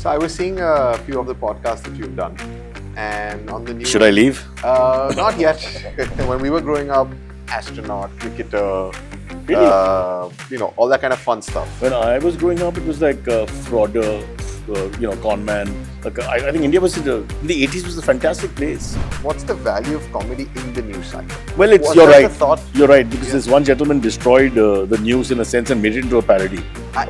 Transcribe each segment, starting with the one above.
So I was seeing a few of the podcasts that you've done, and on the news. Should I leave? Not yet. When we were growing up, astronaut, cricketer, Really? All that kind of fun stuff. When I was growing up, it was like frauder, con man. Like I think India was in the 80s was a fantastic place. What's the value of comedy in the news cycle? Well, You're right. You're right, because this one gentleman destroyed the news in a sense and made it into a parody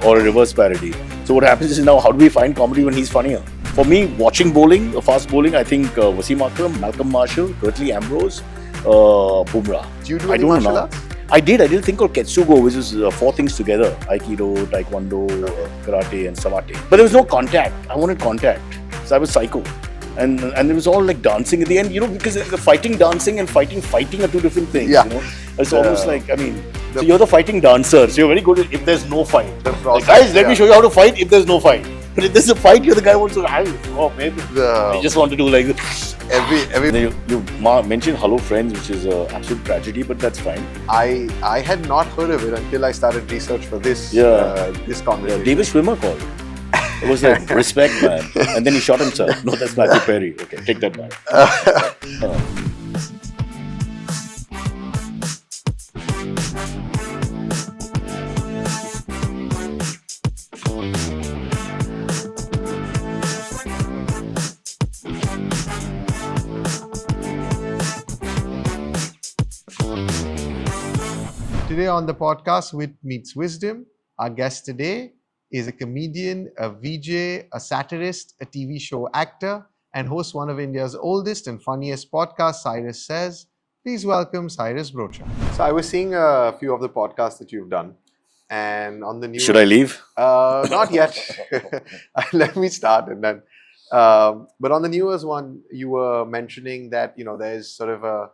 or a reverse parody. So what happens is now, how do we find comedy when he's funnier? For me, watching bowling, fast bowling, I think Wasim Akram, Malcolm Marshall, Curtly Ambrose, Bumrah. Do you do any martial arts? I did a thing called Ketsugo, which is 4 things together: Aikido, Taekwondo, Karate, and Samate. But there was no contact. I wanted contact. So I was psycho. And it was all like dancing at the end, because the fighting dancing and fighting are two different things. Yeah. It's almost like, so you're the fighting dancer, so you're very good if there's no fight. Process, guys, let me show you how to fight if there's no fight. But if there's a fight, you're the guy who wants to, maybe. I just want to do like every. You mentioned Hello Friends, which is an absolute tragedy, but that's fine. I had not heard of it until I started research for this this conversation. Yeah, David Schwimmer called. It was like, respect, man. And then he shot himself. No, that's Matthew Perry. Okay, take that back. Today on the podcast, Wit Meets Wisdom, our guest today is a comedian, a VJ, a satirist, a TV show actor, and hosts one of India's oldest and funniest podcasts, Cyrus Says. Please welcome Cyrus Broacha. So I was seeing a few of the podcasts that you've done, and on the news. Should I leave? Not yet. Let me start, and then. But on the newest one, you were mentioning that there's sort of a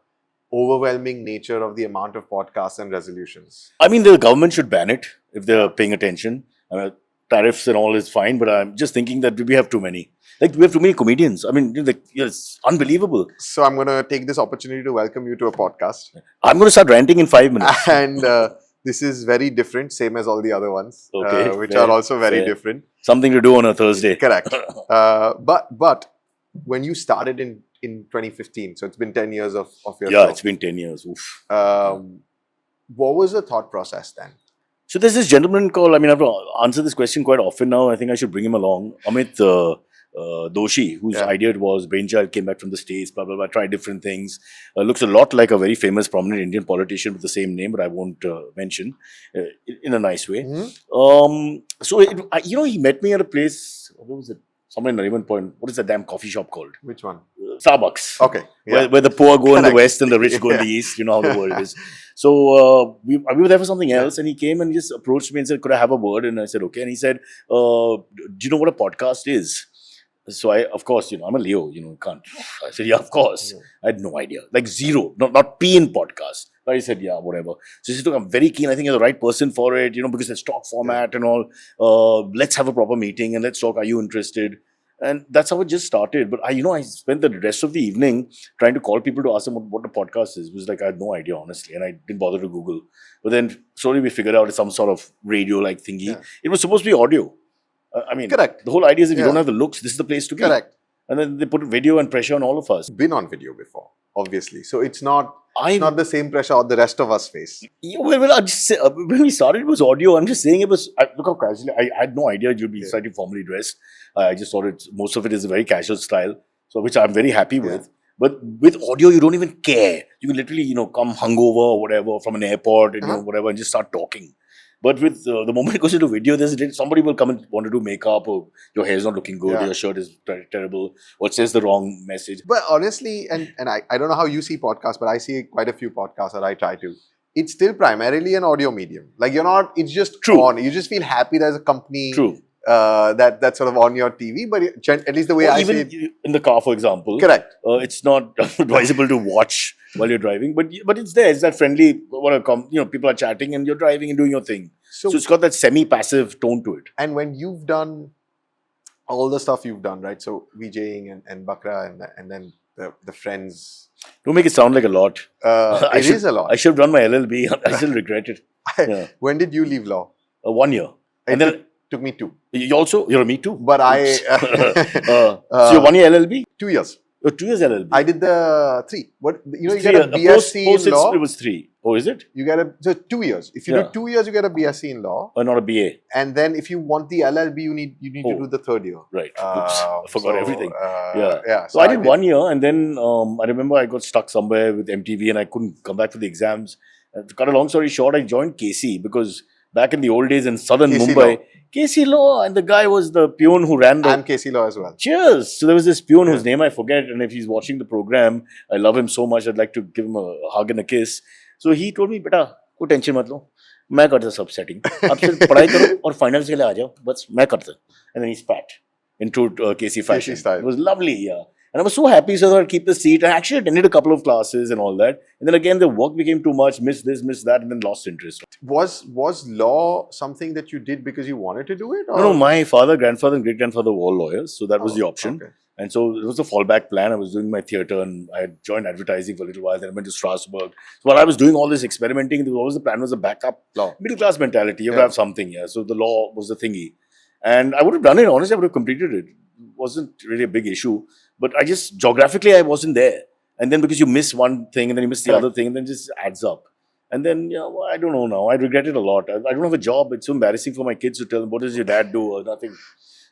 overwhelming nature of the amount of podcasts and resolutions. I mean, the government should ban it if they're paying attention. Tariffs and all is fine, but I'm just thinking that we have too many. Like, we have too many comedians. I mean, it's unbelievable. So I'm going to take this opportunity to welcome you to a podcast. I'm going to start ranting in 5 minutes. And this is very different, same as all the other ones, which are also very different. Something to do on a Thursday. Correct. But when you started in 2015, so it's been 10 years of your show. It's been 10 years. Oof. What was the thought process then? So there's this gentleman called, I have to answer this question quite often now. I think I should bring him along. Amit Doshi, whose idea it was, brainchild, came back from the States, blah, blah, blah, tried different things. Looks a lot like a very famous, prominent Indian politician with the same name, but I won't mention in a nice way. Mm-hmm. He met me at a place, what was it? Somewhere in Nariman Point. What is that damn coffee shop called? Which one? Starbucks. Okay. Yeah. Where the poor go in the west and the rich go in the east. You know how the world is. So we were there for something else, and he came and just approached me and said, could I have a word? And I said, okay. And he said, do you know what a podcast is? So of course, I'm a Leo, can't. I said, yeah, of course. Yeah. I had no idea. Like zero. Not P in podcast. But I said, yeah, whatever. So he said, look, I'm very keen. I think you're the right person for it, because it's talk format and all. Let's have a proper meeting and let's talk. Are you interested? And that's how it just started. But I spent the rest of the evening trying to call people to ask them what a podcast is. It was like, I had no idea, honestly. And I didn't bother to Google. But then slowly we figured out it's some sort of radio-like thingy. Yeah. It was supposed to be audio. Correct. The whole idea is if you don't have the looks, this is the place to be. Correct. And then they put video and pressure on all of us. Been on video before, obviously. So it's not the same pressure the rest of us face. Well, I just say, when we started, it was audio. I'm just saying it was, look how casually, I had no idea you'd be slightly formally dressed. I just thought most of it is a very casual style, so which I'm very happy with. But with audio, you don't even care. You can literally, come hungover or whatever from an airport and whatever and just start talking. But with the moment it goes into video, somebody will come and want to do makeup, or your hair's not looking good, your shirt is terrible, or it says the wrong message. But honestly, and I don't know how you see podcasts, but I see quite a few podcasts that I try to. It's still primarily an audio medium. Like it's just on. You just feel happy there's a company that's sort of on your TV, but at least the way I see it. Even in the car, for example. Correct. It's not advisable to watch while you're driving, but it's there. It's that friendly, people are chatting and you're driving and doing your thing. So it's got that semi-passive tone to it. And when you've done all the stuff you've done, right? So VJing and Bakra and then the friends. Don't make it sound like a lot. It is a lot. I should have done my LLB. I still regret it. When did you leave law? 1 year. And then Took me 2. You're a me too. But So you're 1 year LLB? 2 years. Oh, 2 years LLB. I did the 3. But you It's get a BSc post in law. It was 3. Oh, is it? You get so 2 years. If you do 2 years, you get a BSc in law. Or not a BA. And then if you want the LLB, you need to do the 3rd year. Right. Oops. I forgot everything. Yeah. So I did 1 year, and then I remember I got stuck somewhere with MTV and I couldn't come back for the exams. To cut a long story short, I joined KC because back in the old days in southern KC Mumbai, Law. KC Law, and the guy was the peon who ran the... I'm KC Law as well. Cheers! So there was this peon whose name I forget, and if he's watching the program, I love him so much, I'd like to give him a hug and a kiss. So he told me, beta, कोई tension मत लो, मैं करता सब setting. आप सिर्फ पढ़ाई करो और finals के लिए आ जाओ, बस मैं करता. And then he spat into KC fashion. KC style. It was lovely, yeah. And I was so happy, so I'd keep the seat. I actually attended a couple of classes and all that. And then again, the work became too much, missed this, missed that, and then lost interest. Was law something that you did because you wanted to do it? Or? No, my father, grandfather, and great-grandfather were all lawyers. So that was the option. Okay. And so it was a fallback plan. I was doing my theatre and I had joined advertising for a little while. Then I went to Strasbourg. So while I was doing all this experimenting, there was always the plan was a backup law. Middle-class mentality. You have to have something, yeah. So the law was the thingy. And I would have done it, honestly, I would have completed it. It wasn't really a big issue. But I just, geographically, I wasn't there. And then because you miss one thing and then you miss the other thing and then it just adds up. And then, I don't know now. I regret it a lot. I don't have a job. It's so embarrassing for my kids to tell them, what does your dad do? Or nothing.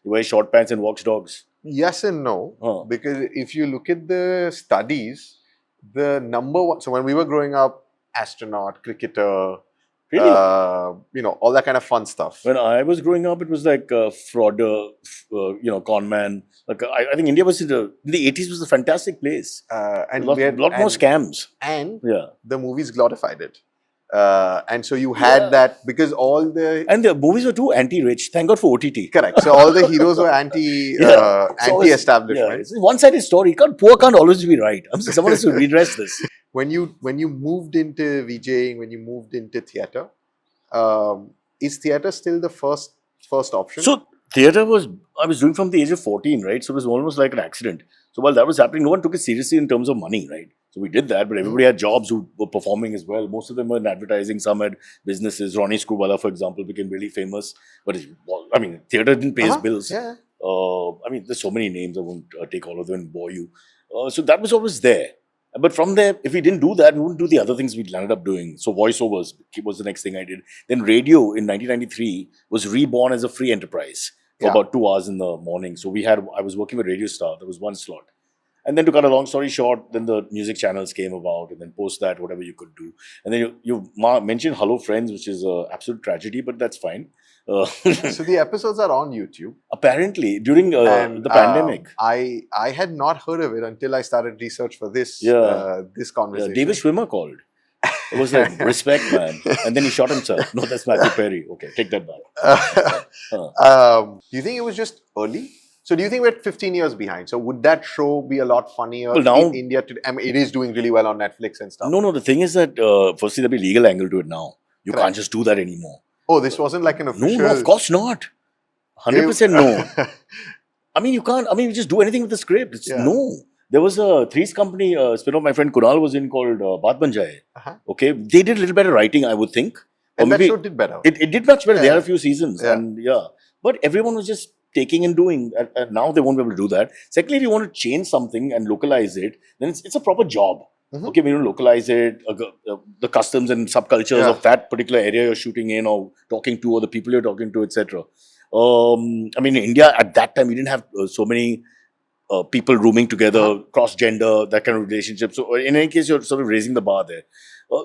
He wears short pants and walks dogs. Yes and no. Because if you look at the studies, the number one, so when we were growing up, astronaut, cricketer, Really? All that kind of fun stuff. When I was growing up, it was like frauder, con man. Like I think India was in the 80s was a fantastic place. And a lot more scams. And the movies glorified it. And so you had that because all the... And the movies were too anti-rich. Thank God for OTT. Correct. So all the heroes were anti-establishment. It's a one-sided story. Poor can't always be right. Someone has to redress this. When you moved into VJing, when you moved into theatre, is theatre still the first option? So theatre I was doing from the age of 14, right? So it was almost like an accident. So while that was happening, no one took it seriously in terms of money, right? So we did that, but everybody had jobs who were performing as well. Most of them were in advertising, some had businesses. Ronnie Screwballa, for example, became really famous. But theatre didn't pay his bills. Yeah. There's so many names, I won't take all of them and bore you. So that was always there. But from there, if we didn't do that, we wouldn't do the other things we landed up doing. So voiceovers was the next thing I did. Then radio in 1993 was reborn as a free enterprise for about 2 hours in the morning. So I was working with Radio Star. There was one slot. And then to cut a long story short, then the music channels came about, and then post that, whatever you could do. And then you mentioned Hello Friends, which is an absolute tragedy, but that's fine. So the episodes are on YouTube. Apparently, during the pandemic. I had not heard of it until I started research for this this conversation. David Schwimmer called. It was like, respect, man. And then he shot himself. No, that's Matthew Perry. Okay, take that back. Do you think it was just early? So do you think we're 15 years behind? So would that show be a lot funnier in India today? I mean, it is doing really well on Netflix and stuff. No, the thing is that firstly, there'll be legal angle to it now. You can't just do that anymore. Oh, this wasn't like an official... No, of course not. 100% no. You can't, you just do anything with the script. No. There was a Threes company spin-off my friend Kunal was in called Baat Ban Jaye. Okay. They did a little better writing, I would think. And that show did better. It did much better. They had a few seasons. And but everyone was just taking and doing. And now they won't be able to do that. Secondly, if you want to change something and localize it, then it's a proper job. Okay, when you localize it, the customs and subcultures of that particular area you're shooting in or talking to, or the people you're talking to, etc. In India at that time, we didn't have so many people rooming together, cross-gender, that kind of relationship. So in any case, you're sort of raising the bar there.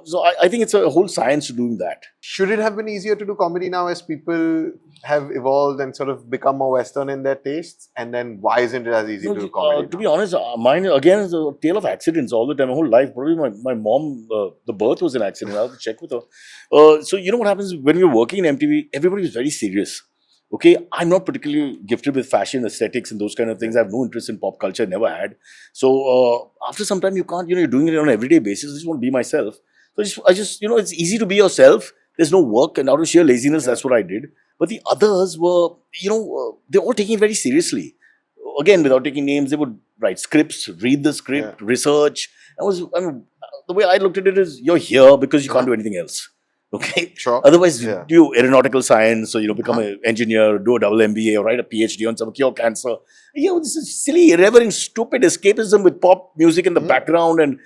So I think it's a whole science to doing that. Should it have been easier to do comedy now as people have evolved and sort of become more Western in their tastes? And then why isn't it as easy to do comedy To be honest, mine again is a tale of accidents all the time. My whole life, probably my mom, the birth was an accident. I have to check with her. So you know what happens when you're working in MTV? Everybody was very serious. Okay, I'm not particularly gifted with fashion, aesthetics and those kind of things. I have no interest in pop culture, never had. So after some time you can't, you're doing it on an everyday basis. I just want to be myself. So I just it's easy to be yourself. There's no work, and out of sheer laziness, that's what I did. But the others were, they're all taking it very seriously. Again, without taking names, they would write scripts, read the script, research. The way I looked at it is, you're here because you can't do anything else. Okay. Sure. Otherwise, Yeah. do aeronautical science, or become Uh-huh. an engineer, do a double MBA, or write a PhD on some cure cancer. This is silly, irreverent, stupid escapism with pop music in the background, and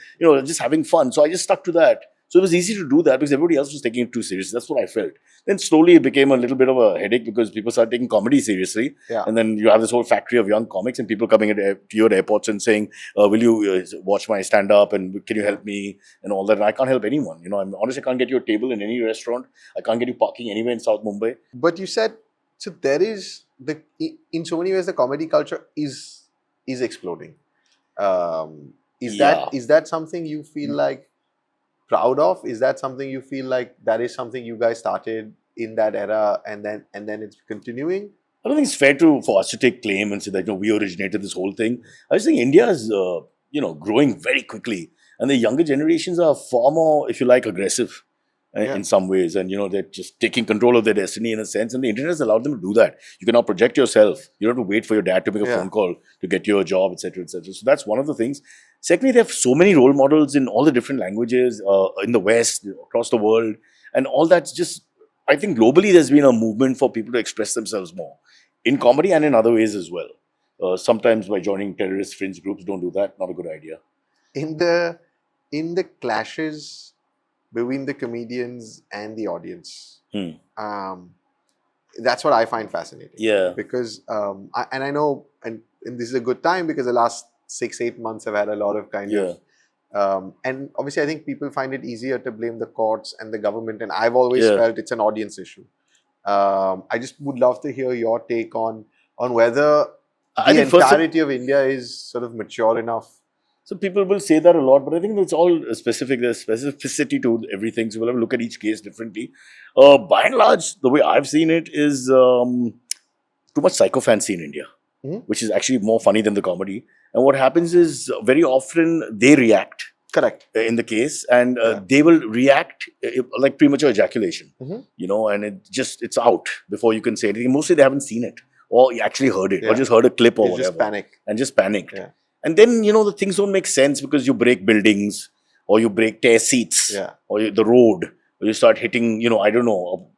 just having fun. So I just stuck to that. So it was easy to do that because everybody else was taking it too seriously. That's what I felt. Then slowly it became a little bit of a headache because people started taking comedy seriously. Yeah. And then you have this whole factory of young comics and people coming to your airports and saying, will you watch my stand-up and can you help me and all that. And I can't help anyone. Honestly, I can't get you a table in any restaurant. I can't get you parking anywhere in South Mumbai. But you said, so there is in so many ways the comedy culture is exploding. Is that something you feel like proud of? Is that something you feel like that is something you guys started in that era and then it's continuing? I don't think it's fair for us to take claim and say that we originated this whole thing. I just think India is growing very quickly, and the younger generations are far more, if you like, aggressive in some ways, and they're just taking control of their destiny in a sense, and the internet has allowed them to do that. You can now project yourself. You don't have to wait for your dad to make a phone call to get you a job, etc., etc. So that's one of the things. Secondly, they have so many role models in all the different languages in the West, across the world, and all that's just. I think globally there's been a movement for people to express themselves more in comedy and in other ways as well. Sometimes by joining terrorist fringe groups, don't do that. Not a good idea. In the clashes between the comedians and the audience, that's what I find fascinating. Yeah. Because I know, and this is a good time because the last 6-8 months have had a lot of kind of. And obviously, I think people find it easier to blame the courts and the government, and I've always felt it's an audience issue. I just would love to hear your take on whether the entirety of India is sort of mature enough. So people will say that a lot, but I think it's all specific. There's specificity to everything, so we'll have to look at each case differently. By and large, the way I've seen it is too much psychophancy in India, which is actually more funny than the comedy. And what happens is very often they react. Correct. In the case, and they will react like premature ejaculation, and it's out before you can say anything. Mostly they haven't seen it or actually heard it or just heard a clip or whatever. Just panicked. Yeah. And then, the things don't make sense because you break buildings or you tear seats or the road or you start hitting, I don't know,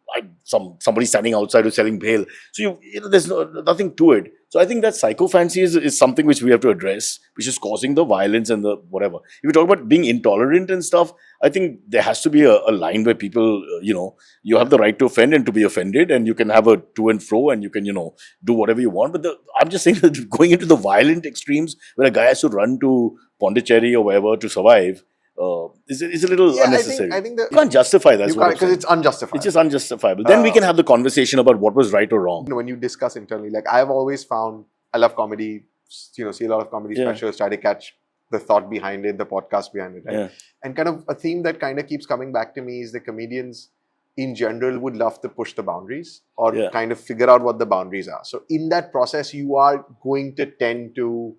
somebody standing outside who's selling bail. So there's nothing to it. So I think that psychophancy is something which we have to address, which is causing the violence and the whatever. If you talk about being intolerant and stuff, I think there has to be a line where people, you have the right to offend and to be offended, and you can have a to and fro and you can, do whatever you want. But I'm just saying that going into the violent extremes where a guy has to run to Pondicherry or wherever to survive, is a little unnecessary. I think you can't justify that. Because it's unjustifiable. It's just unjustifiable. Then we can have the conversation about what was right or wrong. When you discuss internally, like I've always found, I love comedy, see a lot of comedy specials, try to catch the thought behind it, the podcast behind it, right? Yeah. And kind of a theme that kind of keeps coming back to me is the comedians in general would love to push the boundaries or kind of figure out what the boundaries are. So in that process, you are going to tend to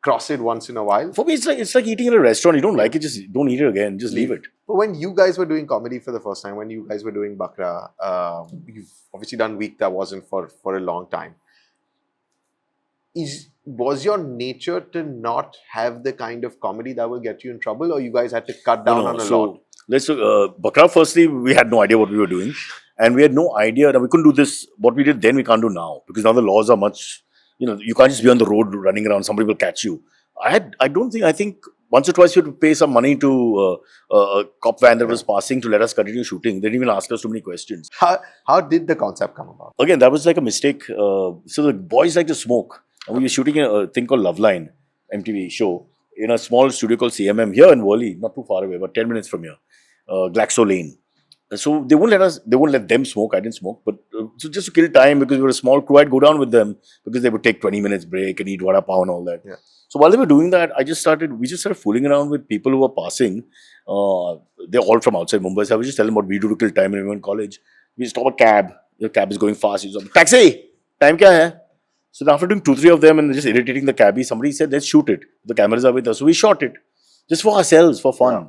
cross it once in a while. For me, it's like eating in a restaurant. You don't like it, just don't eat it again. Just leave it. But when you guys were doing comedy for the first time, when you guys were doing Bakra, you've obviously done Week that wasn't for a long time. Was your nature to not have the kind of comedy that will get you in trouble, or you guys had to cut down on a lot? Let's Bakra. Firstly, we had no idea what we were doing, and we had no idea that we couldn't do this. What we did then, we can't do now because now the laws are much. You can't just be on the road running around. Somebody will catch you. I think once or twice you had to pay some money to a cop van that was passing to let us continue shooting. They didn't even ask us too many questions. How did the concept come about? Again, that was like a mistake. So the boys like to smoke. And we were shooting a thing called Loveline, MTV show, in a small studio called CMM here in Worli, not too far away, but 10 minutes from here, Glaxo Lane. So they won't let them smoke. I didn't smoke, but so just to kill time because we were a small crew, I'd go down with them because they would take 20 minutes break and eat vada pav and all that. Yeah. So while they were doing that, we just started fooling around with people who were passing. They're all from outside Mumbai. So I was just telling them what we do to kill time when we were in college. We stop a cab. The cab is going fast. He's like, taxi! Time kya hai? So after doing 2-3 of them and just irritating the cabbie, somebody said, let's shoot it. The cameras are with us. So we shot it. Just for ourselves, for fun. Yeah.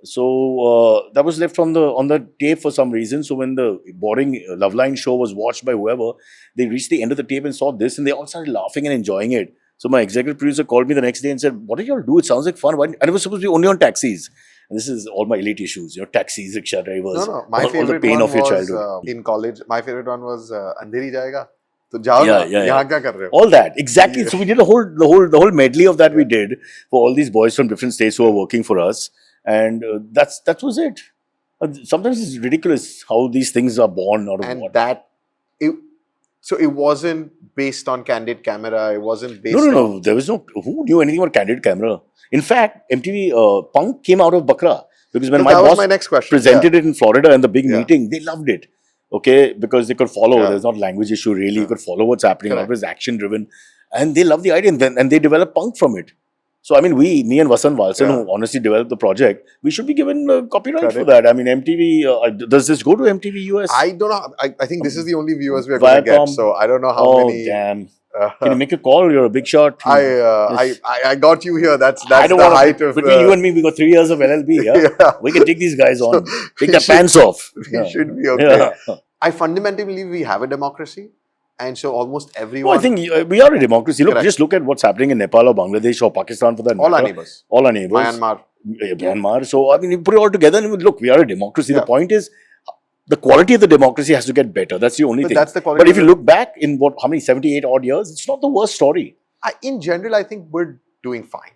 So that was left on the tape for some reason. So when the boring Loveline show was watched by whoever, they reached the end of the tape and saw this and they all started laughing and enjoying it. So my executive producer called me the next day and said, what did you all do? It sounds like fun. And it was supposed to be only on taxis. And this is all my elite issues, taxis, rickshaw drivers, No. My all the favorite pain one of your was childhood. in college. My favorite one was Andheri Jayega. तो जाओ ना, Yeah. यहाँ क्या कर रहे हो? All that, exactly. Yeah. So we did the whole medley of that we did for all these boys from different states who are working for us, and that was it. Sometimes it's ridiculous how these things are born out of And what. So it wasn't based on candid camera. It wasn't based No. There was no. Who knew anything about candid camera? In fact, MTV Punk came out of Bakra because when So my that was boss my next question. presented it in Florida in the big Yeah. meeting, they loved it. Okay, because they could follow. Yeah. There's not language issue really. Yeah. You could follow what's happening. Correct. It was action driven, and they loved the idea. And they developed Punk from it. So I mean, me and Vasant Walson, Yeah. who honestly developed the project, we should be given copyright for Credit. that. I mean, MTV. Does this go to MTV US? I don't know. I think this is the only viewers we're going to get. Viacom. So I don't know how Oh many. damn! Can you make a call? You're a big shot. I got you here. That's I don't the wanna- height of between you and me. We got 3 years of LLB. Yeah? Yeah. We can take these guys on. So Take we their should- pants off. We Yeah. should be okay. Yeah. I fundamentally believe we have a democracy, and so almost No, everyone, I think we are a democracy. Look, Correct. just look at what's happening in Nepal or Bangladesh or Pakistan for that all our matter. neighbors, All our neighbors. Myanmar. Myanmar. So, I mean, you put it all together and look, we are a democracy. Yeah. The point is, the quality of the democracy has to get better. That's the only But thing. that's the quality. But if you look back in how many, 78 odd years, it's not the worst story. In general, I think we're doing fine.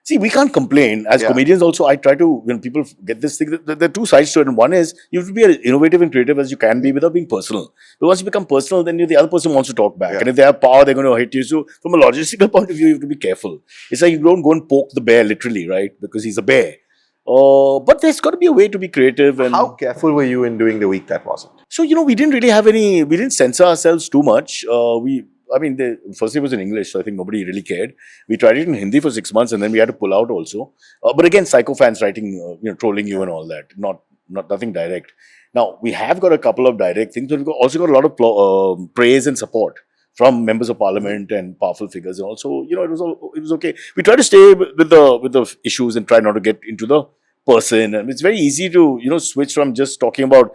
See, we can't complain. As Yeah. comedians also, I try to, when people get this thing, there are two sides to it. And one is, you have to be as innovative and creative as you can be without being personal. But once you become personal, then the other person wants to talk back. Yeah. And if they have power, they're going to hit you. So from a logistical point of view, you have to be careful. It's like you don't go and poke the bear literally, right? Because he's a bear. But there's got to be a way to be creative. And How careful were you in doing the week that wasn't? so, we didn't really have we didn't censor ourselves too much. First it was in English, so I think nobody really cared. We tried it in Hindi for 6 months and then we had to pull out also. But again, psycho fans writing, trolling you and all that. Nothing direct. Now, we have got a couple of direct things, but we've also got a lot of praise and support from members of parliament and powerful figures. And also, it was okay. We try to stay with the issues and try not to get into the person. And it's very easy to, switch from just talking about,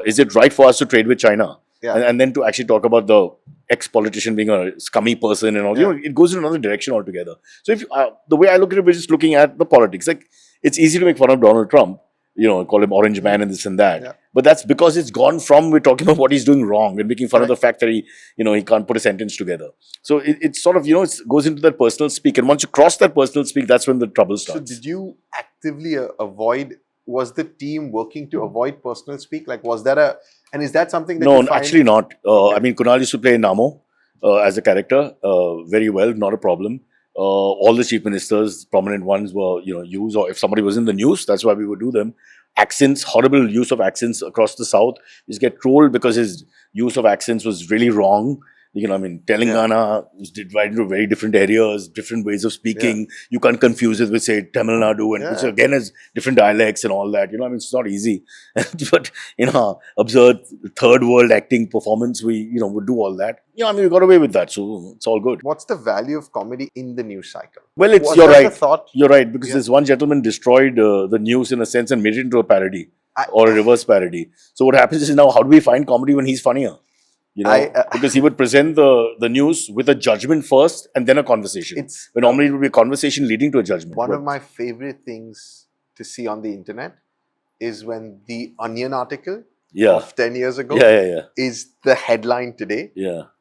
is it right for us to trade with China? Yeah. And then to actually talk about the ex-politician being a scummy person and all, Yeah. it goes in another direction altogether. So if the way I look at it, we're just looking at the politics. Like, it's easy to make fun of Donald Trump, call him Orange Man and this and that. Yeah. But that's because it's gone from we're talking about what he's doing wrong and making fun of the fact that he can't put a sentence together. So it's sort of, it goes into that personal speak. And once you cross that personal speak, that's when the trouble So starts. did you actively avoid? Was the team working to avoid personal speak? Like, was that and is that something that No, you find? actually not. I mean, Kunal used to play Namo as a character very well, not a problem. All the chief ministers, prominent ones, were used, or if somebody was in the news, that's why we would do them. Accents, horrible use of accents across the south. You just get trolled because his use of accents was really wrong. Telangana was divided into very different areas, different ways of speaking. You can't confuse it with, say, Tamil Nadu, and which again has different dialects and all that. It's not easy. But, absurd third world acting performance, we, would do all that. We got away with that, so it's all good. What's the value of comedy in the news cycle? Well, Was you're that right. the thought? You're right, because this one gentleman destroyed the news in a sense and made it into a parody or a reverse parody. So what happens is now, how do we find comedy when he's funnier? Because he would present the news with a judgment first and then a conversation. But normally it would be a conversation leading to a judgment. One of my favorite things to see on the internet is when the Onion article of 10 years ago is the headline today.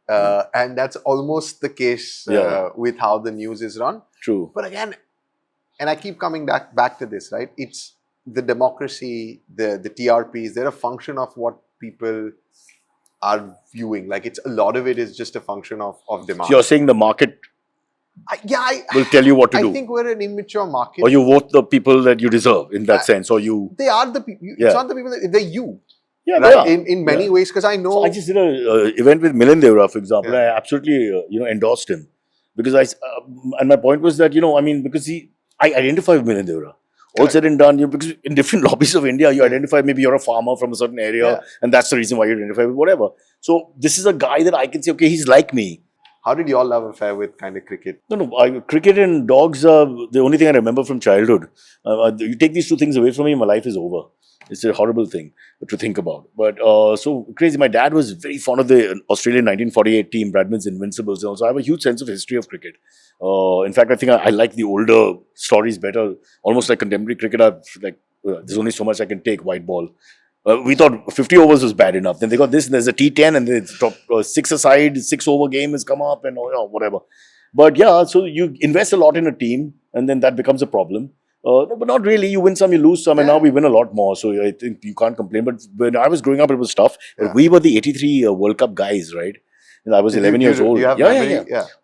And that's almost the case with how the news is run. True. But again, and I keep coming back to this, right? It's the democracy, the TRPs, they're a function of what people are viewing. Like, it's a lot of it is just a function of demand. So you're saying the market will tell you what to do. I think we're an immature market. Or you vote the people that you deserve in that sense. Or you... They are the people. It's not the people, they're you. Yeah, right? they are. In many ways, because I know... So I just did an event with Milind Devra, for example. I absolutely, endorsed him. Because and my point was that, because I identify with Milind Devra. All said and done, because in different lobbies of India, you identify, maybe you're a farmer from a certain area, and that's the reason why you identify with whatever. So this is a guy that I can say, okay, he's like me. How did your love affair with kind of cricket? No, cricket and dogs are the only thing I remember from childhood. You take these two things away from me, my life is over. It's a horrible thing to think about. But so crazy. My dad was very fond of the Australian 1948 team, Bradman's Invincibles. And also I have a huge sense of history of cricket. In fact, I think I like the older stories better. Almost like contemporary cricket, I've there's only so much I can take, white ball. We thought 50 overs was bad enough. Then they got this, and there's a T10, and it's top 6-a-side, 6-over game has come up, and whatever. But yeah, so you invest a lot in a team, and then that becomes a problem. No, but not really. You win some, you lose some, and now we win a lot more. So I think you can't complain. But when I was growing up, it was tough. But we were the '83 World Cup guys, right? And I was 11 years old. Yeah.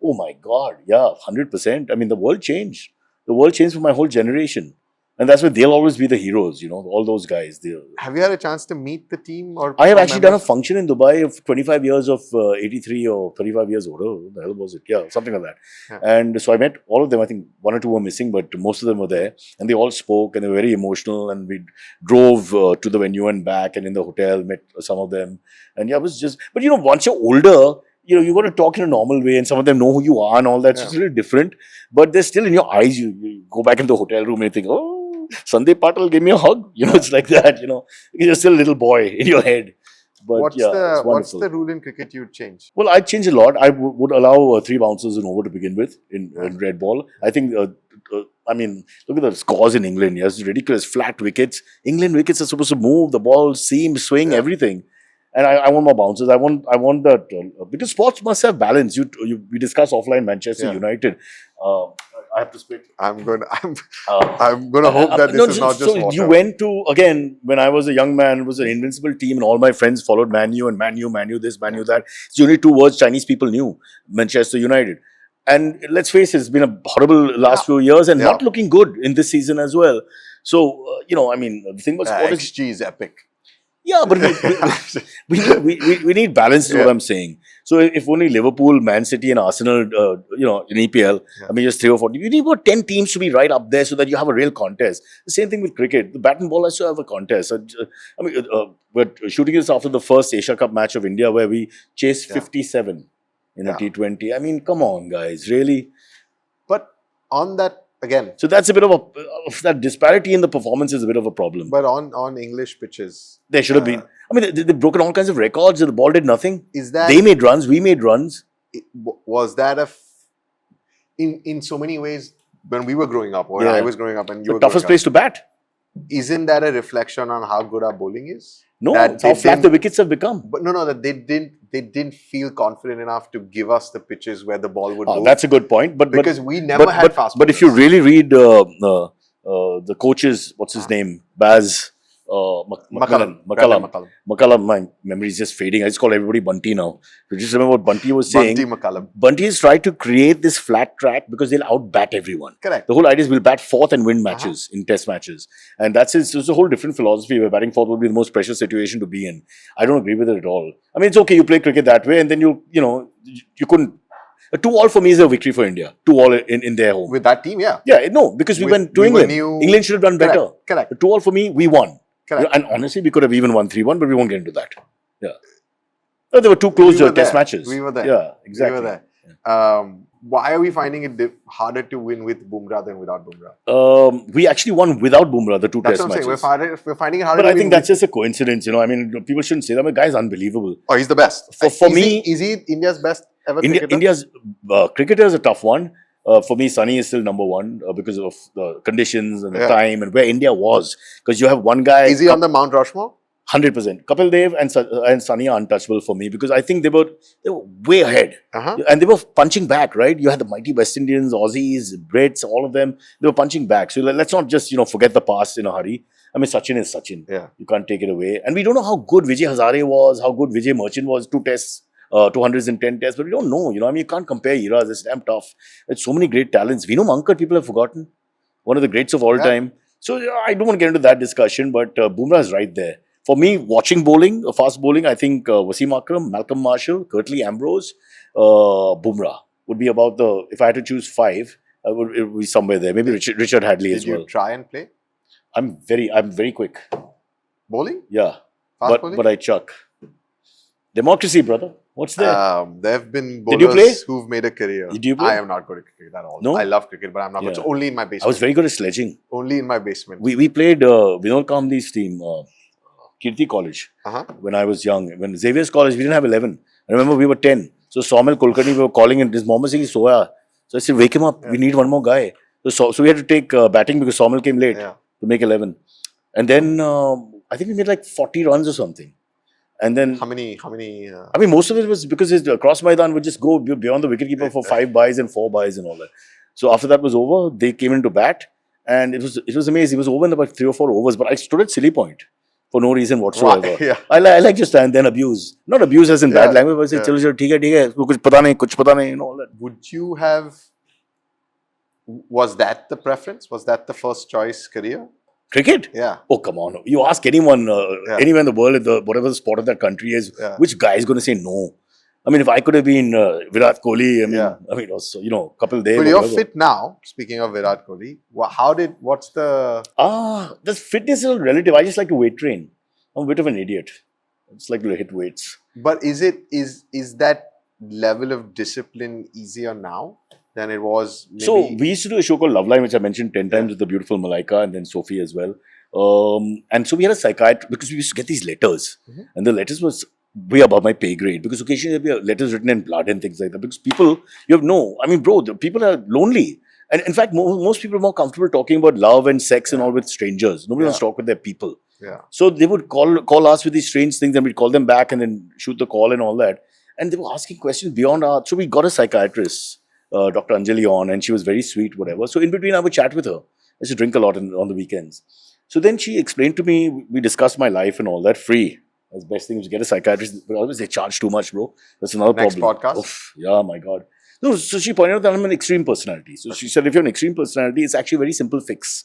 Oh my God. Yeah, 100%. I mean, the world changed. The world changed for my whole generation. And that's why they'll always be the heroes, all those guys. Have you had a chance to meet the team? I have actually done a function in Dubai of 25 years of 83 or 35 years old. Oh, what the hell was it? Yeah, something like that. Yeah. And so I met all of them. I think one or two were missing, but most of them were there. And they all spoke and they were very emotional. And we drove to the venue and back, and in the hotel met some of them. And yeah, it was just... But once you're older... you got to talk in a normal way, and some of them know who you are and all that. So it's a little different. But they're still in your eyes. You go back in the hotel room and you think, oh, Sandeep Patil gave me a hug. It's like that, You're still a little boy in your head. But what's the rule in cricket you'd change? Well, I'd change a lot. I would allow 3 bouncers and over to begin with in red ball. I think, look at the scores in England. Yes, it's ridiculous. Flat wickets. England wickets are supposed to move, the ball, seam, swing, everything. And I want more bouncers. I want that because sports must have balance. We discussed offline Manchester United. I have to speak. I'm going to hope that this is not just water. You went to, again, when I was a young man, it was an invincible team, and all my friends followed Man U and Man U this, Man U that. It's the only 2 words Chinese people knew: Manchester United. And let's face it, it's been a horrible last few years, and not looking good in this season as well. So the thing about sport XG is epic. Yeah, but we need balance is what I'm saying. So if only Liverpool, Man City and Arsenal, in EPL, just 3 or 4, you need about 10 teams to be right up there so that you have a real contest. The same thing with cricket. The bat and ball has to have a contest. We're shooting this after the first Asia Cup match of India where we chased 57 in a T20. I mean, come on, guys, really? But on that, again, so that's a bit of that disparity in the performance is a bit of a problem. But on English pitches, there should have been. They've broken all kinds of records. The ball did nothing. They made runs. We made runs. Was that in so many ways when we were growing up, or I was growing up, and you were the toughest place to bat? Isn't that a reflection on how good our bowling is? No, it's how flat the wickets have become. But no, that they didn't feel confident enough to give us the pitches where the ball would move. That's a good point. Because we never had fast bowlers. But if you really read the coach's, what's his name? Baz McCullum. My memory is just fading. I just call everybody Bunty now. So just remember what Bunty was saying. Bunty has tried to create this flat track because they'll out-bat everyone. Correct. The whole idea is we'll bat 4th and win matches in test matches. And it's a whole different philosophy where batting 4th would be the most precious situation to be in. I don't agree with it at all. It's okay, you play cricket that way and then you couldn't. A 2-all for me is a victory for India. 2-all in their home. With that team, yeah. Yeah, no, because we went to England. England should have done better. Correct. A 2-all for me, we won. Correct. And honestly, we could have even won 3-1, but we won't get into that. Yeah. No, they were too close to test matches. We were there. Yeah, exactly. We were there. Yeah. Why are we finding it harder to win with Bumrah than without Bumrah? We actually won without Bumrah, the 2 test matches. We're finding it harder But I think that's just a coincidence, people shouldn't say that. The guy's unbelievable. Oh, he's the best. For me... Is he India's best ever cricketer? India's cricketer is a tough one. For me, Sunny is still number 1 because of the conditions and the time and where India was. Because you have one guy... Is he on the Mount Rushmore? 100%. Kapil Dev and Sunny are untouchable for me because I think they were way ahead. And they were punching back, right? You had the mighty West Indians, Aussies, Brits, all of them. They were punching back. So let's not just, forget the past in a hurry. Sachin is Sachin. Yeah. You can't take it away. And we don't know how good Vijay Hazare was, how good Vijay Merchant was, 2 tests. 200s and 10 tests, but we don't know. You can't compare eras. It's damn tough. There's so many great talents. Vinu Mankad, people have forgotten. One of the greats of all time. So I don't want to get into that discussion, but Bumrah is right there. For me, watching bowling, fast bowling, I think Wasim Akram, Malcolm Marshall, Curtly Ambrose, Bumrah would be about if I had to choose 5, it would be somewhere there. Maybe Richard Hadley as well. Did you try and play? I'm very quick. Bowling? Yeah. Fast bowling? But I chuck. Democracy, brother. What's there? There have been bowlers who've made a career. Did you play? I am not good at cricket at all. No? I love cricket, but I'm not good. So only in my basement. I was very good at sledging. Only in my basement. We played Vinod Kambli's team, Kirti College, when I was young. When Xavier's College, we didn't have 11. I remember we were 10. So Saumil Kulkarni, we were calling and his mom was saying, Soya. So I said, wake him up. We need one more guy. So we had to take batting because Saumil came late to make 11. And then I think we made like 40 runs or something. And then How many? I mean, most of it was because his cross Maidan would just go beyond the wicketkeeper for 5 byes and 4 byes and all that. So after that was over, they came into bat, and it was amazing. It was over in about 3 or 4 overs, but I stood at silly point for no reason whatsoever. Yeah. I like to stand there and abuse, not abuse as in bad Yeah. language, but say, "Chalo, chalo, theek hai, kuch pata nahi," and all that. Would you have? Was that the preference? Was that the first choice career? Cricket? Yeah. Oh, come on. You ask anyone, anywhere in the world, whatever the sport of that country is, Yeah. which guy is going to say no? I mean, if I could have been Virat Kohli, Yeah. I mean, also, Kapil Dev. But or you're whatever. fit now. Speaking of Virat Kohli, what's the? The fitness is all relative. I just like to weight train. I'm a bit of an idiot. I just like to hit weights. But is that level of discipline easier now than it was? Maybe? So we used to do a show called Love Line, which I mentioned 10 times with the beautiful Malaika and then Sophie as well. And so we had a psychiatrist because we used to get these letters, and the letters was way above my pay grade because occasionally there'd be letters written in blood and things like that. Because people, the people are lonely. And in fact, most people are more comfortable talking about love and sex and all with strangers. Nobody wants to talk with their people. Yeah. So they would call us with these strange things, and we'd call them back and then shoot the call and all that. And they were asking questions beyond our. So we got a psychiatrist, Dr. Anjali, on, and she was very sweet, whatever. So in between, I would chat with her. I used to drink a lot on the weekends. So then she explained to me, we discussed my life and all that free. That's the best thing is to get a psychiatrist. But always they charge too much, bro. That's another Next problem. podcast? Oof, yeah, my God. No, so she pointed out that I'm an extreme personality. So she said, if you're an extreme personality, it's actually a very simple fix.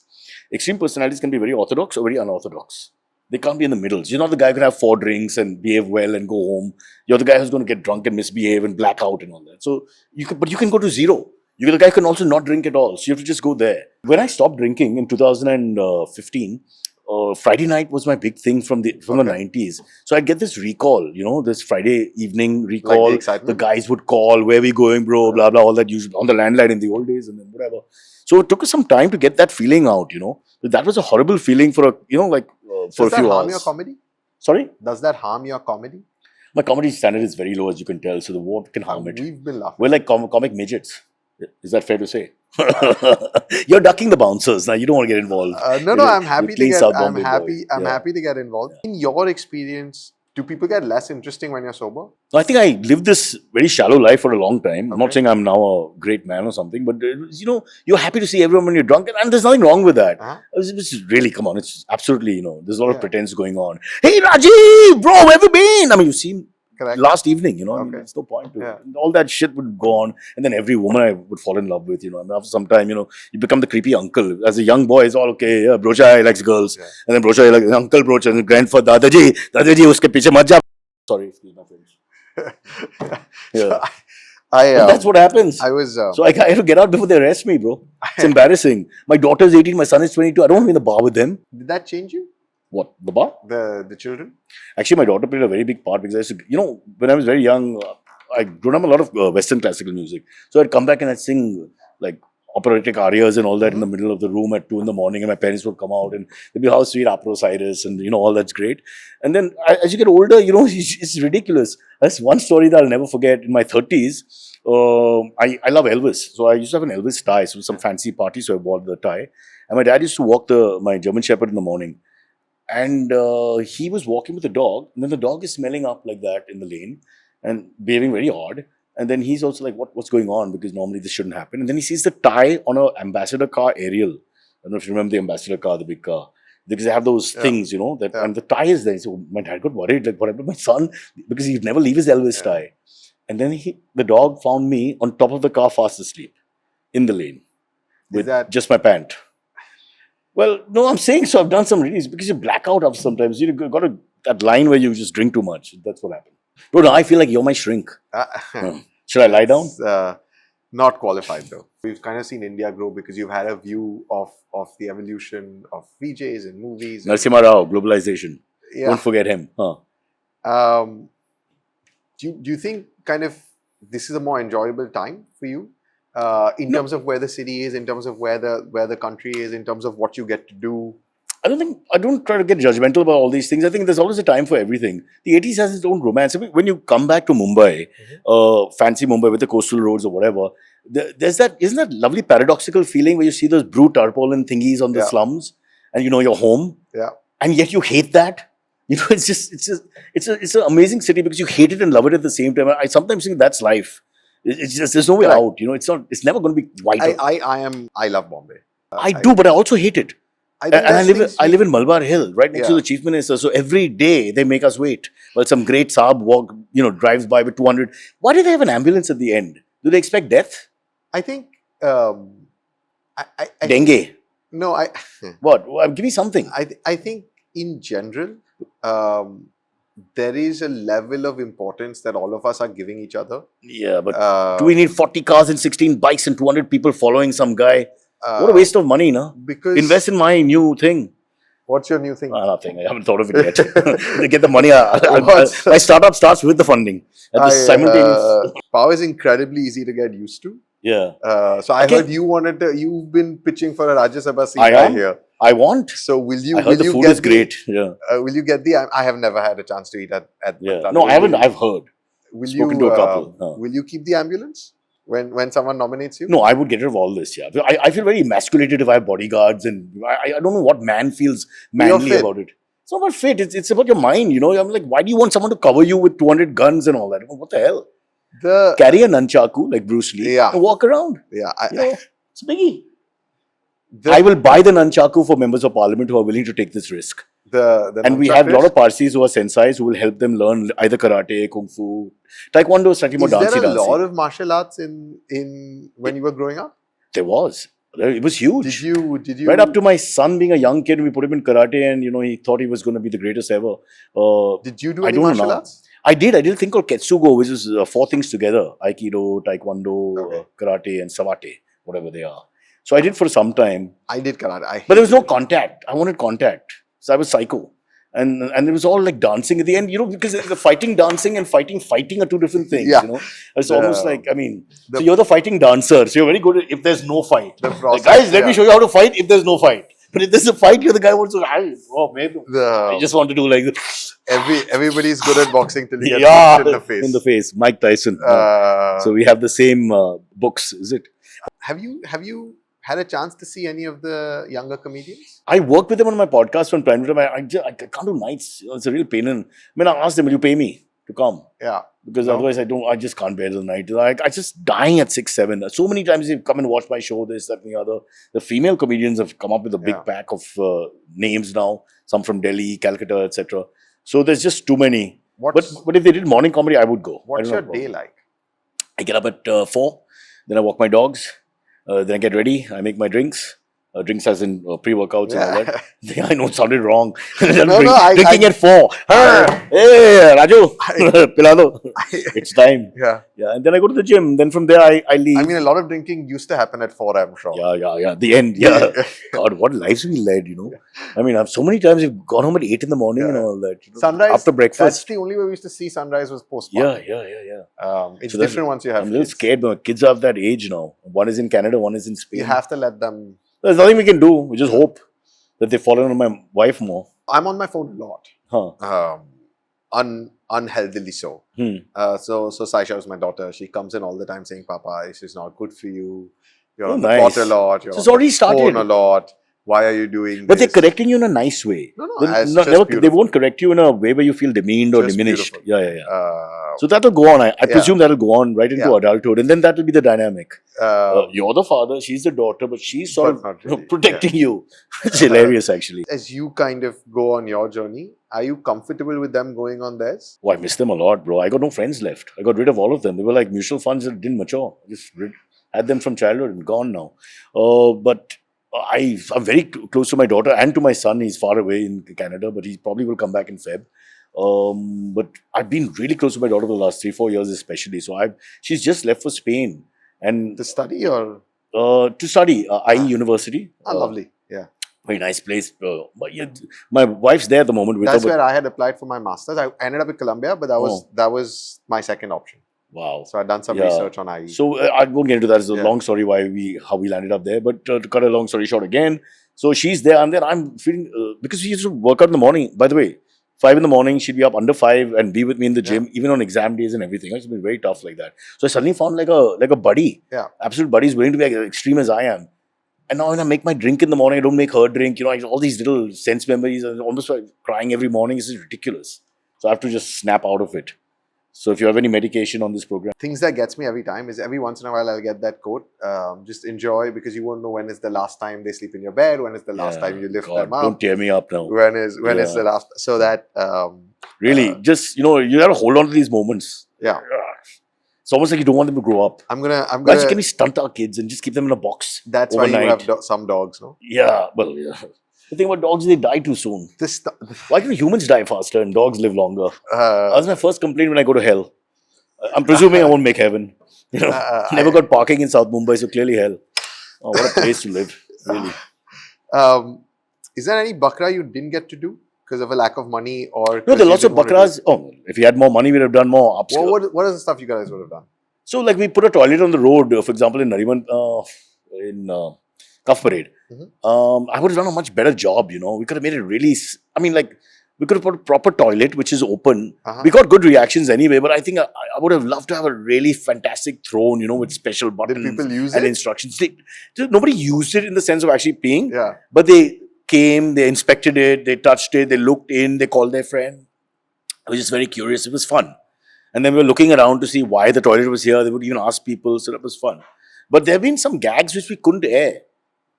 Extreme personalities can be very orthodox or very unorthodox. They can't be in the middle. You're not the guy who can have 4 drinks and behave well and go home. You're the guy who's going to get drunk and misbehave and black out and all that. So you can go to zero. You're the guy who can also not drink at all. So you have to just go there. When I stopped drinking in 2015, Friday night was my big thing from the 90s. So I'd get this recall, this Friday evening recall. Like the excitement? guys would call, where we going, bro, blah, blah, all that usually on the landline in the old days and then whatever. So it took us some time to get that feeling out, But that was a horrible feeling for a few hours. Does that harm your comedy? Sorry? Does that harm your comedy? My comedy standard is very low, as you can tell. So the what can harm it? We've been laughing. We're like comic midgets. Is that fair to say? You're ducking the bouncers now. You don't want to get involved. No. I'm happy to get. I'm Bombay happy to get involved. In your experience, do people get less interesting when you're sober? I think I lived this very shallow life for a long time. I'm not saying I'm now a great man or something, but you're happy to see everyone when you're drunk, and there's nothing wrong with that. It's really, come on, it's absolutely, there's a lot of pretense going on. Hey, Rajiv, bro, where have you been? I mean, you've seen last evening, there's no point to it. All that shit would go on, and then every woman I would fall in love with, and after some time, you become the creepy uncle. As a young boy, it's all okay, Broacha likes girls, and then Broacha like Uncle Broacha, and grandfather, Dadaji, uske piche mat ja. Sorry, excuse my French. So that's what happens. So I have to get out before they arrest me, bro. It's embarrassing. My daughter's 18, my son is 22. I don't want to be in the bar with them. Did that change you? What? The bar? The children? Actually, my daughter played a very big part because I used to, when I was very young, I grew up a lot of Western classical music. So I'd come back and I'd sing like operatic arias and all that in the middle of the room at 2 in the morning, and my parents would come out and they'd be, how sweet, Apro Cyrus, and all that's great. And then as you get older, it's ridiculous. That's one story that I'll never forget. In my 30s, I love Elvis. So I used to have an Elvis tie. So it was some fancy party, so I wore the tie. And my dad used to walk my German Shepherd in the morning. And he was walking with the dog, and then the dog is smelling up like that in the lane and behaving very odd. And then he's also like, what's going on? Because normally this shouldn't happen. And then he sees the tie on an ambassador car aerial. I don't know if you remember the ambassador car, the big car. Because they have those things, and the tie is there. So my dad got worried, like, what happened to my son? Because he'd never leave his Elvis tie. And then the dog found me on top of the car fast asleep in the lane with just my pant. Well, no, I'm saying so. I've done some readings because you black out after sometimes. You got that line where you just drink too much. That's what happened. Bro, now I feel like you're my shrink. Should I lie down? Not qualified though. We've kind of seen India grow because you've had a view of the evolution of VJs and movies. Narasimha Rao, globalization. Yeah. Don't forget him. Do you think kind of this is a more enjoyable time for you? In terms of where the city is, in terms of where the country is, in terms of what you get to do? I don't try to get judgmental about all these things. I think there's always a time for everything. The 80s has its own romance. I mean, when you come back to Mumbai, fancy Mumbai with the coastal roads or whatever, isn't that lovely paradoxical feeling where you see those blue tarpaulin thingies on the slums? and you're home. Yeah. And yet you hate that. It's an amazing city because you hate it and love it at the same time. I sometimes think that's life. It's just there's no way Correct. out. It's never going to be white. I love Bombay. I do, but I also hate it. I think I live in Malabar Hill, right next to the chief minister. So every day they make us wait. Well, some great Saab drives by with 200. Why do they have an ambulance at the end? Do they expect death? I think Dengue. No, What? Well, give me something. I think in general, there is a level of importance that all of us are giving each other. Yeah, but do we need 40 cars and 16 bikes and 200 people following some guy? What a waste of money, no? Because invest in my new thing. What's your new thing? Nothing. I haven't thought of it yet. To get the money. My startup starts with the funding. Power is incredibly easy to get used to. Yeah. So I heard you've been pitching for a Rajya Sabha seat here. I want. So will you? I heard the food is great. Yeah. Will you get I have never had a chance to eat at. Yeah. No, I haven't. I've heard. Spoken to a couple. Will you keep the ambulance when someone nominates you? No, I would get rid of all this. Yeah. I feel very emasculated if I have bodyguards, and I don't know what man feels manly about it. It's not about fit. It's about your mind. I'm like, why do you want someone to cover you with 200 guns and all that? What the hell? Carry a nunchaku like Bruce Lee and walk around. Yeah, it's biggie. I will buy the nunchaku for members of parliament who are willing to take this risk. And we have a lot of Parsis who are sensais who will help them learn either karate, kung fu, taekwondo, slightly more dancey. Is there a lot of martial arts in when you were growing up? There was. It was huge. Did you? Right up to my son being a young kid, we put him in karate, and he thought he was going to be the greatest ever. Did you do any martial arts? I did a thing called Ketsugo, which is 4 things together: Aikido, Taekwondo, Karate, and Savate, whatever they are. So I did for some time. I did karate. But there was no contact. I wanted contact. So I was psycho. And it was all like dancing at the end, because the fighting, dancing and fighting are two different things, It's almost like, so you're the fighting dancer. So you're very good if there's no fight. Like, guys, let me show you how to fight if there's no fight. But if there's a fight, you're the guy who wants to, I just want to do like this. Everybody's good at boxing till you get punched in the face. In the face. Mike Tyson. So we have the same books, is it? Have you had a chance to see any of the younger comedians? I work with them on my podcast from time to time. I can't do nights. It's a real pain. I asked them, will you pay me to come? Yeah. Because otherwise I just can't bear the night. I just dying at 6, 7. So many times they've come and watched my show, this, that, and the other. The female comedians have come up with a big pack of names now. Some from Delhi, Calcutta, etc. So there's just too many. But if they did morning comedy, I would go. What's your day like? I get up at 4. Then I walk my dogs. Then I get ready. I make my drinks. Drinks as in pre-workouts and all that. I know it sounded wrong. Drinking at 4. Hey, Raju, pilado. It's time. Yeah. And then I go to the gym. Then from there, I leave. A lot of drinking used to happen at 4, I'm sure. Yeah. The end. Yeah. God, what lives we led, I've so many times we've gone home at 8 in the morning and all that. Sunrise. After breakfast. That's the only way we used to see sunrise was post-morning. Yeah. It's so different once you have I'm a little scared, but kids are of that age now. One is in Canada, one is in Spain. You have to let them... There's nothing we can do. We just hope that they follow on my wife more. I'm on my phone a lot. Unhealthily so. So Saisha was my daughter. She comes in all the time saying, Papa, this is not good for you. You're on the pot a lot. You're it's already started. Phone a lot. Why are you doing But this? they're correcting you in a nice way. They won't correct you in a way where you feel demeaned or diminished. Beautiful. Yeah. So that'll go on. I presume that'll go on right into adulthood. And then that'll be the dynamic. You're the father, she's the daughter, but she's sort of protecting you. It's hilarious, actually. As you kind of go on your journey, are you comfortable with them going on theirs? Oh, I miss them a lot, bro. I got no friends left. I got rid of all of them. They were like mutual funds that didn't mature. I just had them from childhood and gone now. But I'm very close to my daughter and to my son. He's far away in Canada, but he probably will come back in Feb. But I've been really close to my daughter for the last 3-4 years, especially. So she's just left for Spain and to study or to study IE University. Lovely, yeah. Very nice place. My wife's there at the moment. That's where I had applied for my master's. I ended up at Columbia, but that was my second option. Wow. So I've done some research on IE. So I won't get into that. It's a long story how we landed up there. But to cut a long story short again, so she's there and then I'm feeling, because we used to work out in the morning. By the way, 5 in the morning, she'd be up under 5 and be with me in the gym, even on exam days and everything. It's been very tough like that. So I suddenly found like a buddy. Yeah. Absolute buddy is willing to be as extreme as I am. And now when I make my drink in the morning, I don't make her drink. All these little sense memories. I'm almost like crying every morning. This is ridiculous. So I have to just snap out of it. So if you have any medication on this program. Things that gets me every time is every once in a while I'll get that quote. Just enjoy, because you won't know when is the last time they sleep in your bed, when is the last time you lift them up. Don't tear me up now. When is the last, so that really, just you have to hold on to these moments. Yeah. It's almost like you don't want them to grow up. I'm gonna. Actually, can we stunt our kids and just keep them in a box? That's overnight? Why you have some dogs, no? Yeah, well, yeah. The thing about dogs, they die too soon. Why can humans die faster and dogs live longer? That's my first complaint when I go to hell. I'm presuming I won't make heaven. Never got parking in South Mumbai, so clearly hell. Oh, what a place to live, really. Is there any Bakra you didn't get to do because of a lack of money, or no? There are lots of Bakras. Oh, if you had more money, we'd have done more upscale. Well, what is the stuff you guys would have done? So, like, we put a toilet on the road, for example, in Nariman, in Cuff Parade. Mm-hmm. I would have done a much better job. We could have made it really. I mean, like, we could have put a proper toilet which is open. We got good reactions anyway, but I think I would have loved to have a really fantastic throne, with special buttons Did people use and it? Instructions. Nobody used it in the sense of actually peeing. Yeah. But they came, they inspected it, they touched it, they looked in, they called their friend. I was just very curious. It was fun. And then we were looking around to see why the toilet was here. They would even ask people, so that was fun. But there have been some gags which we couldn't air.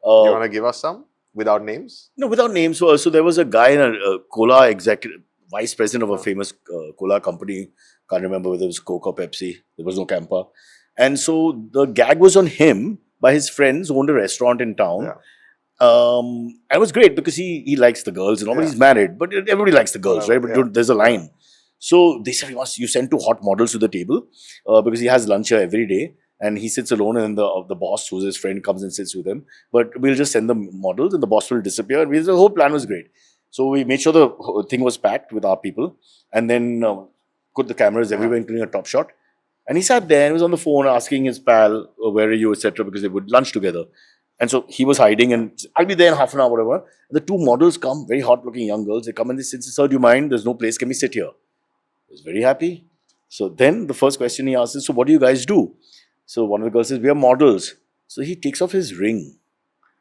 You want to give us some? Without names? No, without names. So there was a guy in a cola executive, vice president of a famous cola company. Can't remember whether it was Coke or Pepsi. There was no Campa. And so the gag was on him by his friends who owned a restaurant in town. Yeah. And it was great because he likes the girls. And nobody's married, but everybody likes the girls, right? But there's a line. So they said, you send two hot models to the table because he has lunch here every day. And he sits alone, and then the boss, who's his friend, comes and sits with him. But we'll just send the models, and the boss will disappear. And the whole plan was great. So we made sure the thing was packed with our people, and then put the cameras everywhere, including a top shot. And he sat there and was on the phone asking his pal, where are you, etc., because they would lunch together. And so he was hiding, and I'll be there in half an hour, whatever. And the two models come, very hot-looking young girls. They come and they say, sir, do you mind? There's no place. Can we sit here? I was very happy. So then the first question he asks is, so what do you guys do? So one of the girls says, we are models. So he takes off his ring.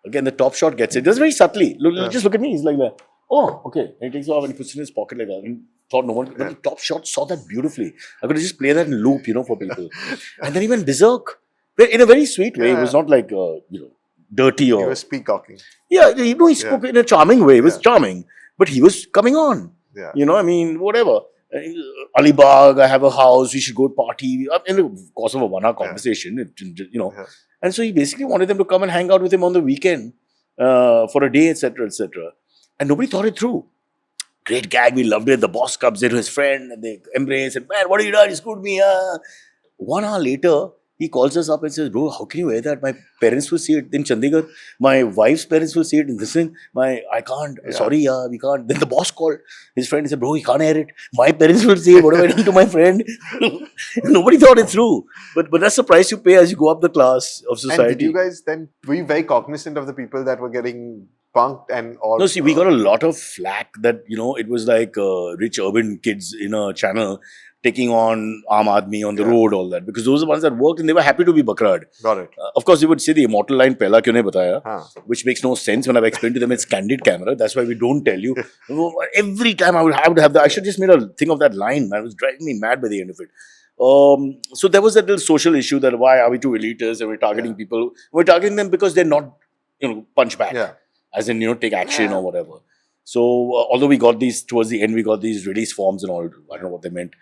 Again, the top shot gets it. Just very subtly. Just look at me. He's like that. Oh, okay. And he takes it off and he puts it in his pocket like that. And thought no one. But the top shot saw that beautifully. I could just play that in loop, for people. And then he went berserk. In a very sweet way. It was not like, dirty or. He was peacocking. Yeah, he spoke in a charming way. It was charming. But he was coming on. Yeah. I mean, whatever. Alibag, I have a house, we should go party. In the course of a 1 hour conversation, And so he basically wanted them to come and hang out with him on the weekend for a day, etc., etc. And nobody thought it through. Great gag, we loved it. The boss comes in to his friend and they embrace and, man, what have you done? You screwed me. 1 hour later, he calls us up and says, bro, how can you wear that? My parents will see it in Chandigarh. My wife's parents will see it in this thing. I can't. Sorry, we can't. Then the boss called his friend and said, bro, he can't air it. My parents will see it. What have I done to my friend? Nobody thought it through. But that's the price you pay as you go up the class of society. And did you guys then, were you very cognizant of the people that were getting punked and all? No, see, we got a lot of flack that, it was like rich urban kids in a channel taking on Aam Aadmi on the road, all that. Because those are the ones that worked and they were happy to be bakrad. Got it. Of course, they would say the immortal line, Pehla kyun nahi bataya, which makes no sense when I've explained to them it's candid camera. That's why we don't tell you. Every time I would have that. I should just made a thing of that line, man. It was driving me mad by the end of it. So there was that little social issue that why are we too elitist and we're targeting people. We're targeting them because they're not, punch back. Yeah. As in, take action or whatever. So, although we got these, towards the end, we got these release forms and all. I don't know what they meant.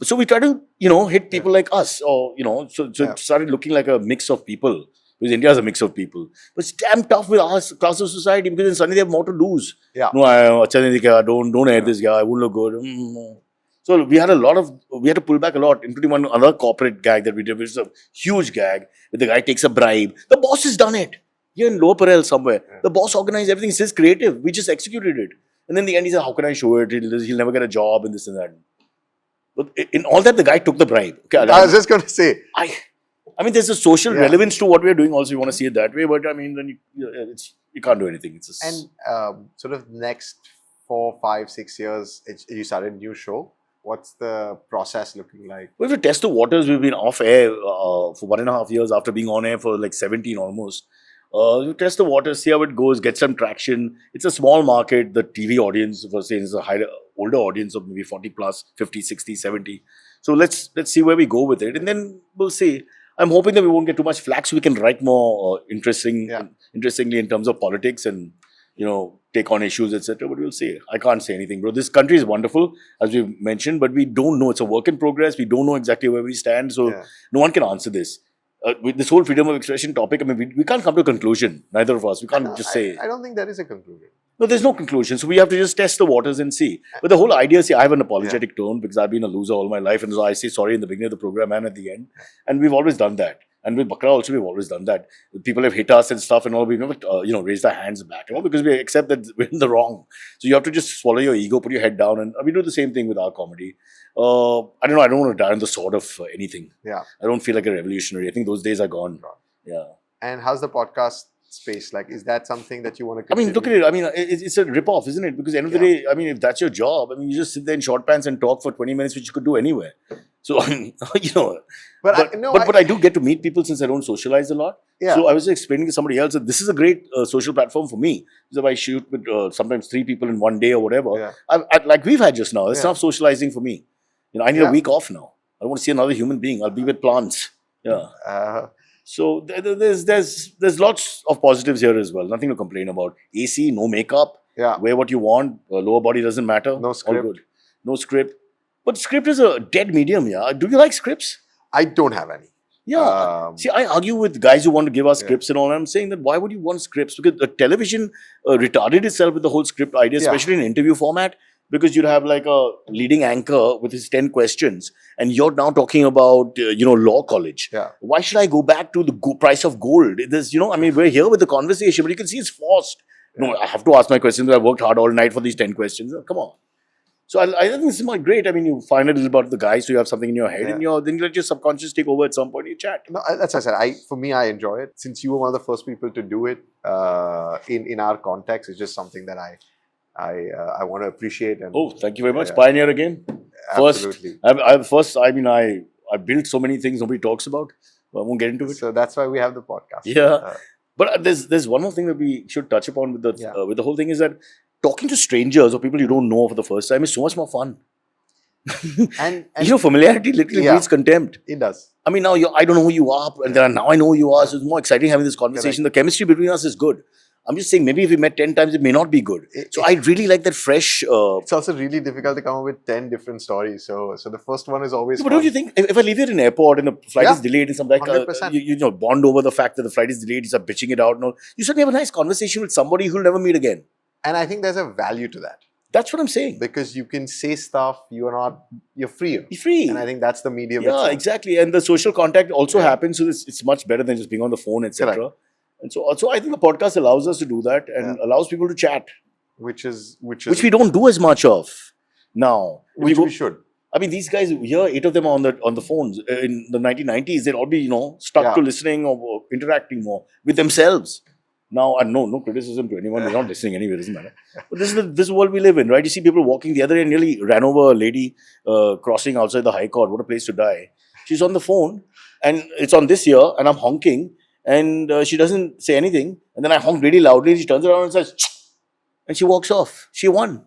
So we try to, hit people like us, or, so it started looking like a mix of people. Because India is a mix of people. But it's damn tough with our class of society because then suddenly they have more to lose. Yeah. No, don't air this guy, I won't look good. So we had to pull back a lot, including one other corporate gag that we did, which is a huge gag, where the guy takes a bribe. The boss has done it. Here in Lower Parel somewhere. Yeah. The boss organized everything. It's his creative. We just executed it. And then in the end, he said, how can I show it? He'll never get a job and this and that. But in all that, the guy took the bribe. Okay, I was just going to say. I mean, there's a social relevance to what we're doing also. You want to see it that way. But I mean, then you can't do anything. It's just... And sort of next 4, 5, 6 years, you started a new show. What's the process looking like? We have to test the waters. We've been off air for 1.5 years after being on air for like 17 almost. You test the water, see how it goes, get some traction. It's a small market. The TV audience, for saying, is a higher, older audience of maybe 40 plus, 50, 60, 70. So let's see where we go with it, and then we'll see. I'm hoping that we won't get too much flack, so we can write more interestingly in terms of politics and take on issues, etc. But we'll see. I can't say anything, bro. This country is wonderful, as we mentioned, but we don't know. It's a work in progress. We don't know exactly where we stand, so no one can answer this. With this whole freedom of expression topic, I mean, we can't come to a conclusion. Neither of us. We can't just say. I don't think there is a conclusion. No, there's no conclusion. So we have to just test the waters and see. But the whole idea is, I have an apologetic tone because I've been a loser all my life. And so I say sorry in the beginning of the program and at the end. And we've always done that. And with Bakra also, we've always done that. People have hit us and stuff and all. We've never, raised our hands back. Because we accept that we're in the wrong. So you have to just swallow your ego, put your head down. And we do the same thing with our comedy. I don't know. I don't want to die on the sword of anything. Yeah. I don't feel like a revolutionary. I think those days are gone. Yeah. And how's the podcast space? Like, is that something that you want to continue? I mean, look at it. I mean, it's a rip-off, isn't it? Because at the end of the day, I mean, if that's your job, I mean, you just sit there in short pants and talk for 20 minutes, which you could do anywhere. So, But I do get to meet people since I don't socialize a lot. Yeah. So I was explaining to somebody else that this is a great social platform for me. Because if I shoot with sometimes 3 people in one day or whatever, like we've had just now, it's enough socializing for me. I need a week off now. I want to see another human being. I'll be with plants. Yeah. So there's lots of positives here as well. Nothing to complain about. AC, no makeup. Yeah. Wear what you want. Lower body doesn't matter. No script. All good. No script. But script is a dead medium, yeah. Do you like scripts? I don't have any. Yeah. See, I argue with guys who want to give us scripts and all. And I'm saying that why would you want scripts? Because the television retarded itself with the whole script idea, especially in interview format. Because you'd have like a leading anchor with his 10 questions and you're now talking about, law college. Yeah. Why should I go back to the price of gold? There's, I mean, we're here with the conversation, but you can see it's forced. Yeah. No, I have to ask my questions. I worked hard all night for these 10 questions. Come on. So I think this is my great. I mean, you find a little about the guy, so you have something in your head and then you let your subconscious take over at some point, you chat. No, that's what I said. For me, I enjoy it. Since you were one of the first people to do it in our context, it's just something that I want to appreciate. And thank you very much. Pioneer again. Absolutely. I built so many things nobody talks about. I won't get into it. So that's why we have the podcast. Yeah. But there's one more thing that we should touch upon with the whole thing is that talking to strangers or people you don't know for the first time is so much more fun. and familiarity literally breeds contempt. It does. I mean, now I don't know who you are, and now I know who you are. So it's more exciting having this conversation. Correct. The chemistry between us is good. I'm just saying, maybe if we met 10 times, it may not be good. So I really like that fresh... it's also really difficult to come up with 10 different stories. So the first one is always But don't you think, if I leave you at an airport and the flight is delayed and something like you bond over the fact that the flight is delayed, you start bitching it out and all, you suddenly have a nice conversation with somebody who'll never meet again. And I think there's a value to that. That's what I'm saying. Because you can say stuff, you're freer. You're free. And I think that's the medium. Yeah, exactly. And the social contact also happens, so it's much better than just being on the phone, etc. Correct. And so also I think the podcast allows us to do that and allows people to chat. Which we don't do as much of now. Which we should. I mean, these guys here, 8 of them are on the phones. In the 1990s, they'd all be, stuck to listening or interacting more with themselves. Now, and no criticism to anyone. We're not listening anyway, doesn't matter. But this is the world we live in, right? You see people walking. The other day nearly ran over a lady crossing outside the High Court. What a place to die. She's on the phone and it's on this ear and I'm honking and she doesn't say anything. And then I honk really loudly and she turns around and says, "Ch-" and she walks off. She won.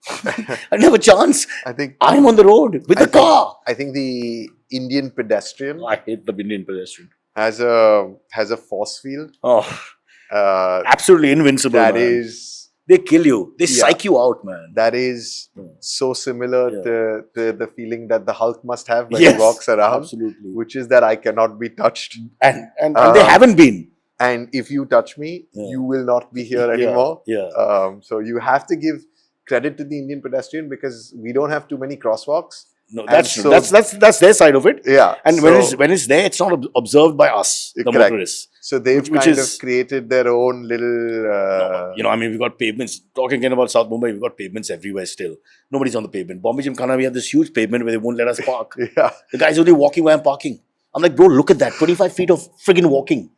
I didn't have a chance. I think I'm on the road with the car. I think the Indian pedestrian. I hate the Indian pedestrian. Has a force field. Absolutely invincible. They kill you. They psych you out, man. That is so similar to the feeling that the Hulk must have when he walks around. Absolutely. Which is that I cannot be touched. And they haven't been. And if you touch me, you will not be here anymore. So you have to give credit to the Indian pedestrian because we don't have too many crosswalks. No, that's true. That's their side of it. Yeah. And when it's there, it's not observed by us, the motorists. So they've kind of created their own little... we've got pavements. Talking again about South Bombay, we've got pavements everywhere still. Nobody's on the pavement. Bombay Gymkhana, we have this huge pavement where they won't let us park. The guy's only walking where I'm parking. I'm like, bro, look at that. 25 feet of friggin' walking.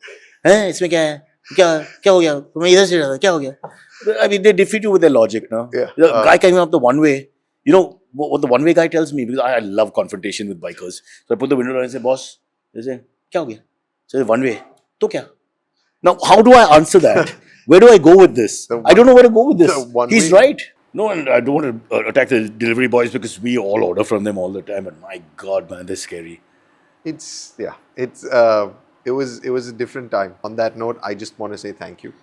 I mean, they defeat you with their logic, no? Yeah. The guy coming up the one way, what the one way guy tells me, because I love confrontation with bikers. So I put the window down and say, boss, they say, kya ho gaya? So one way. To kya? Now, how do I answer that? Where do I go with this? I don't know where to go with this. He's right. No, and I don't want to attack the delivery boys because we all order from them all the time. And my God, man, they're scary. It was a different time. On that note, I just want to say thank you.